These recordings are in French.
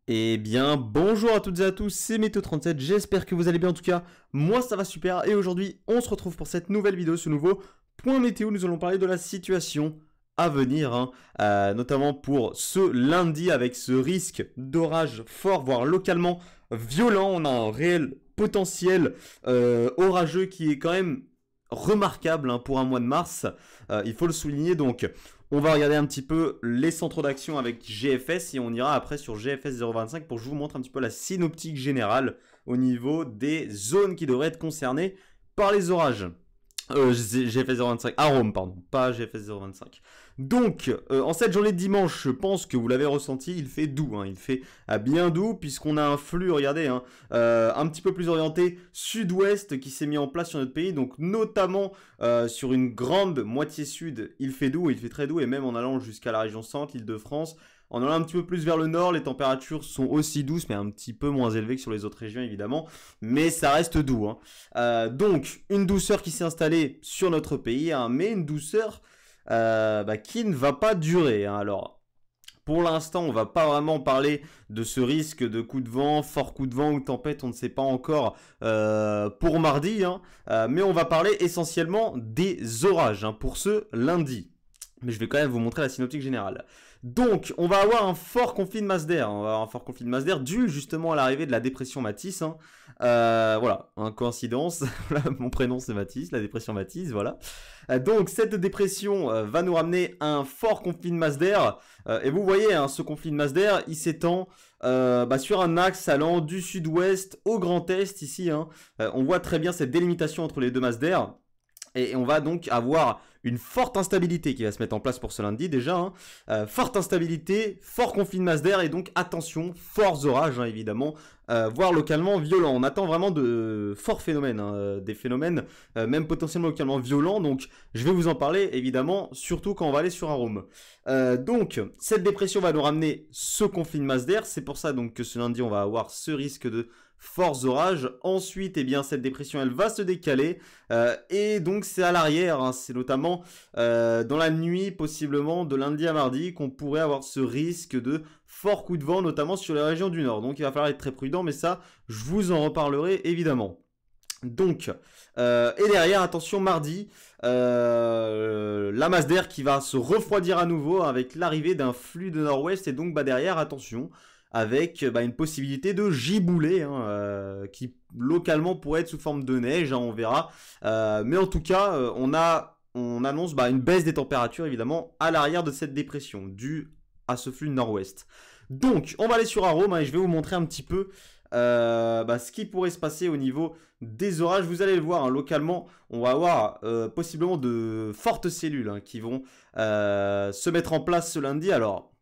Eh bien, bonjour à toutes et à tous, c'est Météo37, j'espère que vous allez bien en tout cas, moi ça va super, et aujourd'hui on se retrouve pour cette nouvelle vidéo, ce nouveau point météo, nous allons parler de la situation à venir, notamment pour ce lundi avec ce risque d'orage fort, voire localement violent, on a un réel potentiel orageux qui est quand même remarquable pour un mois de mars, il faut le souligner donc. On va regarder un petit peu les centres d'action avec GFS et on ira après sur GFS 025 pour que je vous montre un petit peu la synoptique générale au niveau des zones qui devraient être concernées par les orages. GFS 025, Rome, pardon, pas GFS 025. Donc, en cette journée de dimanche, je pense que vous l'avez ressenti, il fait doux, il fait bien doux, puisqu'on a un flux, regardez, un petit peu plus orienté sud-ouest qui s'est mis en place sur notre pays, donc notamment sur une grande moitié sud, il fait doux, il fait très doux, et même en allant jusqu'à la région centre, l'Île-de-France, en allant un petit peu plus vers le nord, les températures sont aussi douces, mais un petit peu moins élevées que sur les autres régions, évidemment. Mais ça reste doux. Donc, une douceur qui s'est installée sur notre pays, mais une douceur qui ne va pas durer. Alors, pour l'instant, on ne va pas vraiment parler de ce risque de coup de vent, fort coup de vent ou tempête, on ne sait pas encore pour mardi. Mais on va parler essentiellement des orages pour ce lundi. Mais je vais quand même vous montrer la synoptique générale. Donc, on va avoir un fort conflit de masse d'air. On va avoir un fort conflit de masse d'air dû justement à l'arrivée de la dépression Matisse. Voilà, coïncidence. Mon prénom c'est Matisse, la dépression Matisse, voilà. Donc, cette dépression va nous ramener un fort conflit de masse d'air. Et vous voyez, ce conflit de masse d'air, il s'étend sur un axe allant du sud-ouest au grand est ici. On voit très bien cette délimitation entre les deux masses d'air. Et on va donc avoir une forte instabilité qui va se mettre en place pour ce lundi déjà. Forte instabilité, fort conflit de masse d'air et donc attention, forts orages évidemment, voire localement violents. On attend vraiment de forts phénomènes, des phénomènes même potentiellement localement violents. Donc je vais vous en parler évidemment, surtout quand on va aller sur Rome. Donc cette dépression va nous ramener ce conflit de masse d'air. C'est pour ça donc que ce lundi on va avoir ce risque de forts orages. Ensuite, cette dépression, elle va se décaler. Et donc, c'est à l'arrière. C'est notamment dans la nuit, possiblement, de lundi à mardi, qu'on pourrait avoir ce risque de forts coups de vent, notamment sur les régions du nord. Donc, il va falloir être très prudent, mais ça, je vous en reparlerai, évidemment. Donc, et derrière, attention, mardi, la masse d'air qui va se refroidir à nouveau avec l'arrivée d'un flux de nord-ouest. Et donc, derrière, attention, avec une possibilité de giboulet qui localement pourrait être sous forme de neige, on verra. Mais en tout cas, on annonce une baisse des températures évidemment à l'arrière de cette dépression due à ce flux nord-ouest. Donc, on va aller sur Rome et je vais vous montrer un petit peu ce qui pourrait se passer au niveau des orages. Vous allez le voir, localement, on va avoir possiblement de fortes cellules qui vont se mettre en place ce lundi. Alors,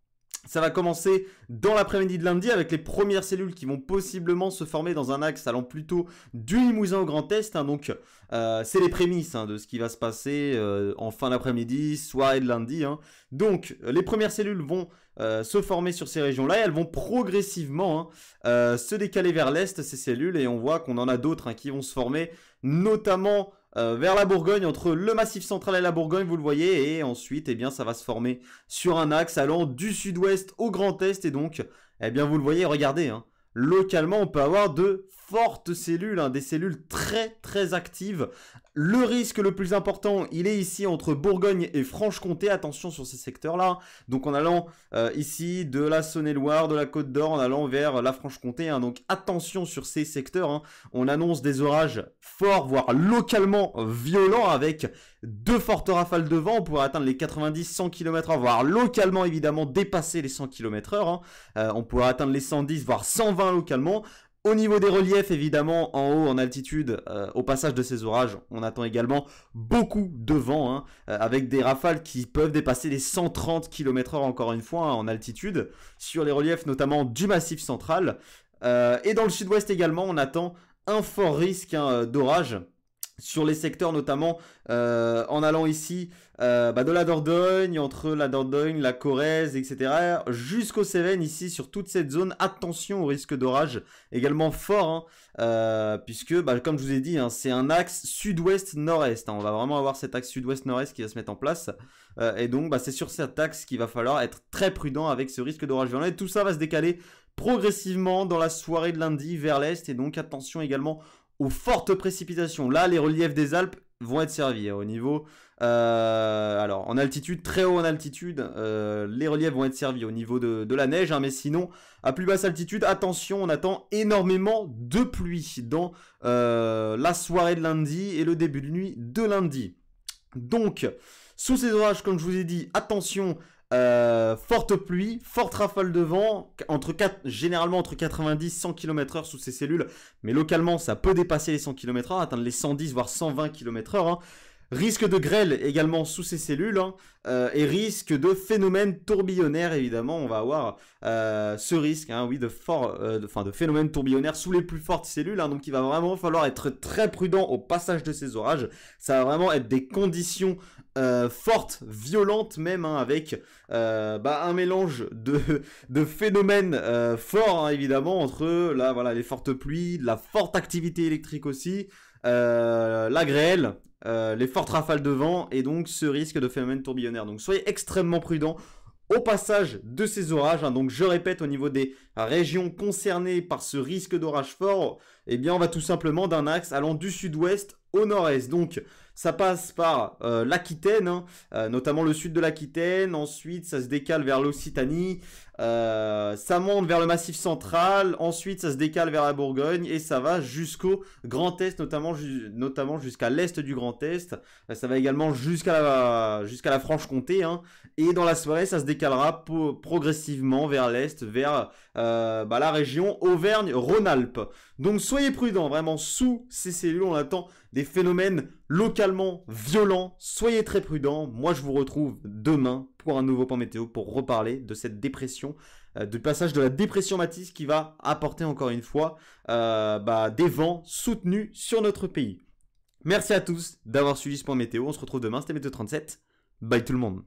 ça va commencer dans l'après-midi de lundi avec les premières cellules qui vont possiblement se former dans un axe allant plutôt du Limousin au Grand Est. Donc, c'est les prémices de ce qui va se passer en fin d'après-midi, soirée de lundi. Donc, les premières cellules vont se former sur ces régions-là et elles vont progressivement se décaler vers l'est, ces cellules. Et on voit qu'on en a d'autres qui vont se former, notamment vers la Bourgogne, entre le Massif central et la Bourgogne, vous le voyez, et ensuite, ça va se former sur un axe allant du sud-ouest au Grand Est, et donc, vous le voyez, regardez, localement, on peut avoir de fortes cellules, des cellules très très actives. Le risque le plus important, il est ici entre Bourgogne et Franche-Comté. Attention sur ces secteurs-là. Donc en allant ici de la Saône-et-Loire, de la Côte d'Or, en allant vers la Franche-Comté. Donc attention sur ces secteurs. On annonce des orages forts, voire localement violents, avec de fortes rafales de vent. On pourrait atteindre les 90-100 km/h, voire localement évidemment dépasser les 100 km/h. On pourrait atteindre les 110, voire 120 localement. Au niveau des reliefs, évidemment, en haut, en altitude, au passage de ces orages, on attend également beaucoup de vent, avec des rafales qui peuvent dépasser les 130 km/h encore une fois en altitude, sur les reliefs notamment du Massif central. Et dans le sud-ouest également, on attend un fort risque d'orage sur les secteurs notamment en allant ici de la Dordogne, entre la Dordogne, la Corrèze, etc. jusqu'aux Cévennes ici sur toute cette zone. Attention au risque d'orage également fort puisque comme je vous ai dit c'est un axe sud-ouest-nord-est. On va vraiment avoir cet axe sud-ouest-nord-est qui va se mettre en place et donc c'est sur cet axe qu'il va falloir être très prudent avec ce risque d'orage violent et tout ça va se décaler progressivement dans la soirée de lundi vers l'est. Et donc attention également aux fortes précipitations. Là, les reliefs des Alpes vont être servis au niveau... alors, en altitude, très haut en altitude, les reliefs vont être servis au niveau de la neige. Mais sinon, à plus basse altitude, attention, on attend énormément de pluie dans la soirée de lundi et le début de nuit de lundi. Donc, sous ces orages, comme je vous ai dit, attention... forte pluie, forte rafale de vent, généralement entre 90 et 100 km/h sous ces cellules, mais localement ça peut dépasser les 100 km/h, atteindre les 110 voire 120 km/h. Risque de grêle également sous ces cellules, et risque de phénomènes tourbillonnaires, évidemment, on va avoir ce risque, oui, de phénomènes tourbillonnaires sous les plus fortes cellules, donc il va vraiment falloir être très prudent au passage de ces orages. Ça va vraiment être des conditions fortes, violentes même, avec un mélange de phénomènes forts, évidemment, entre les fortes pluies, de la forte activité électrique aussi, la grêle, les fortes rafales de vent et donc ce risque de phénomène tourbillonnaire. Donc soyez extrêmement prudents au passage de ces orages. Donc je répète, au niveau des régions concernées par ce risque d'orage fort, eh bien on va tout simplement d'un axe allant du sud-ouest au nord-est. Donc ça passe par l'Aquitaine, notamment le sud de l'Aquitaine. Ensuite ça se décale vers l'Occitanie, ça monte vers le Massif central. Ensuite ça se décale vers la Bourgogne et ça va jusqu'au Grand Est, notamment jusqu'à l'est du Grand Est. Ça va également jusqu'à la Franche-Comté, et dans la soirée ça se décalera progressivement vers l'est, vers la région Auvergne-Rhône-Alpes. Donc soyez prudents, vraiment sous ces cellules on attend des phénomènes localement violents. Soyez très prudents. Moi je vous retrouve demain pour un nouveau point météo pour reparler de cette dépression, du passage de la dépression Matisse qui va apporter encore une fois des vents soutenus sur notre pays. Merci à tous d'avoir suivi ce point météo. On se retrouve demain, c'était Météo 37. Bye tout le monde.